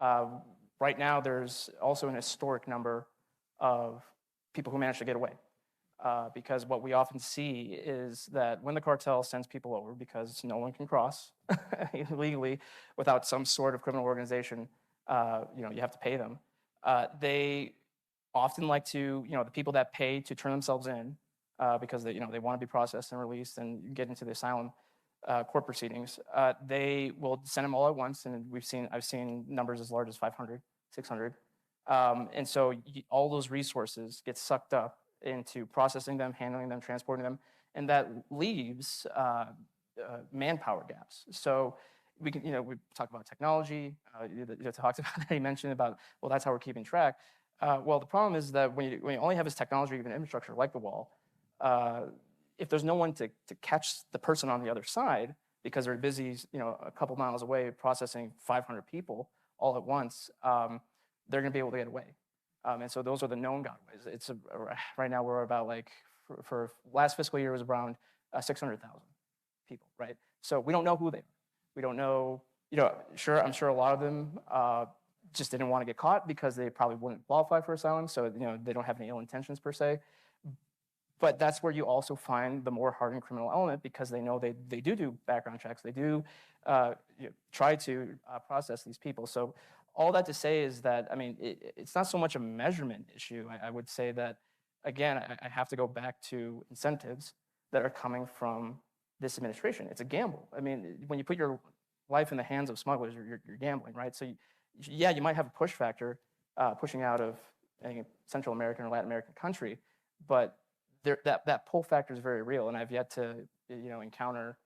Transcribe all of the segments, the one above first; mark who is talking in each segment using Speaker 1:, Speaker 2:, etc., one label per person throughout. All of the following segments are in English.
Speaker 1: Right now, there's also an historic number of people who manage to get away. Because what we often see is that when the cartel sends people over, because no one can cross illegally without some sort of criminal organization, you have to pay them. They often like to, the people that pay to turn themselves in because they want to be processed and released and get into the asylum court proceedings, they will send them all at once, and I've seen numbers as large as 500, 600, and so all those resources get sucked up into processing them, handling them, transporting them, and that leaves manpower gaps. So we talk about technology. You talked about that. You mentioned about, well, that's how we're keeping track. Well, the problem is that when you only have this technology, even infrastructure like the wall, if there's no one to catch the person on the other side because they're busy, a couple miles away processing 500 people all at once, they're going to be able to get away. And so those are the known gotaways. Right now we're about for last fiscal year was around 600,000 people, right? So we don't know who they are. We don't know, I'm sure a lot of them just didn't want to get caught because they probably wouldn't qualify for asylum. So, they don't have any ill intentions per se. But that's where you also find the more hardened criminal element because they know they do background checks. They do try to process these people. So all that to say is that, it's not so much a measurement issue. I would say that, again, I have to go back to incentives that are coming from this administration. It's a gamble. When you put your life in the hands of smugglers, you're gambling, right? So, you might have a push factor pushing out of any Central American or Latin American country, but that pull factor is very real, and I've yet to encounter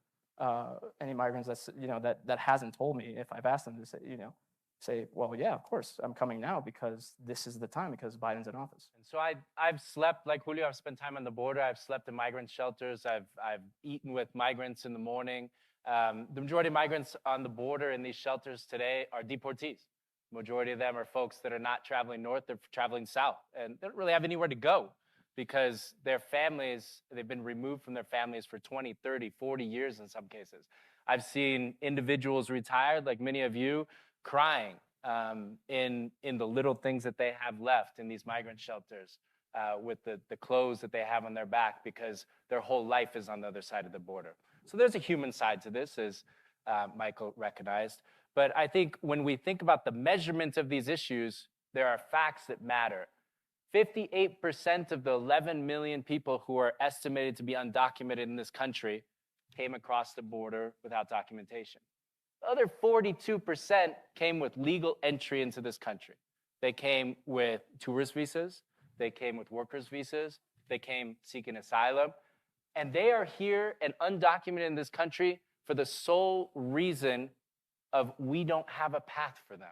Speaker 1: any migrants that hasn't told me if I've asked them to say, well, yeah, of course, I'm coming now because this is the time because Biden's in office.
Speaker 2: And so I've slept, like Julio, I've spent time on the border. I've slept in migrant shelters. I've eaten with migrants in the morning. The majority of migrants on the border in these shelters today are deportees. Majority of them are folks that are not traveling north, they're traveling south, and they don't really have anywhere to go because their families, they've been removed from their families for 20, 30, 40 years in some cases. I've seen individuals retired, like many of you, crying in the little things that they have left in these migrant shelters with the clothes that they have on their back because their whole life is on the other side of the border. So there's a human side to this, as Michael recognized. But I think when we think about the measurement of these issues, there are facts that matter. 58% of the 11 million people who are estimated to be undocumented in this country came across the border without documentation. The other 42% came with legal entry into this country. They came with tourist visas, they came with workers' visas, they came seeking asylum, and they are here and undocumented in this country for the sole reason of we don't have a path for them.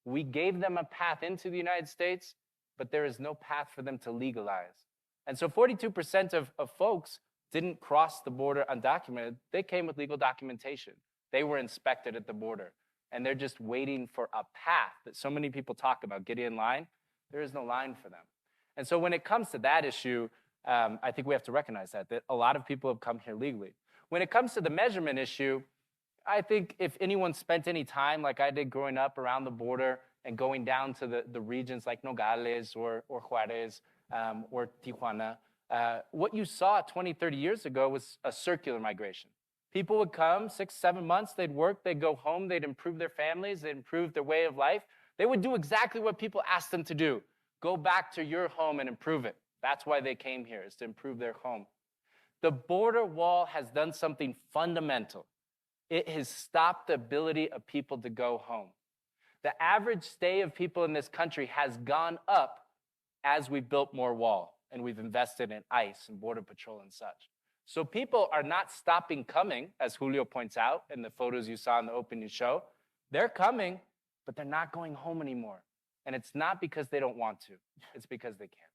Speaker 2: We gave them a path into the United States, but there is no path for them to legalize. And so 42% of folks didn't cross the border undocumented. They came with legal documentation. They were inspected at the border, and they're just waiting for a path that so many people talk about, get in line. There is no line for them. And so when it comes to that issue, I think we have to recognize that a lot of people have come here legally. When it comes to the measurement issue, I think if anyone spent any time, like I did growing up around the border and going down to the regions like Nogales or Juarez or Tijuana, what you saw 20, 30 years ago was a circular migration. People would come 6, 7 months, they'd work, they'd go home, they'd improve their families, they'd improve their way of life. They would do exactly what people asked them to do. Go back to your home and improve it. That's why they came here, is to improve their home. The border wall has done something fundamental. It has stopped the ability of people to go home. The average stay of people in this country has gone up as we've built more wall and we've invested in ICE and Border Patrol and such. So people are not stopping coming, as Julio points out in the photos you saw in the opening show. They're coming, but they're not going home anymore. And it's not because they don't want to. It's because they can't.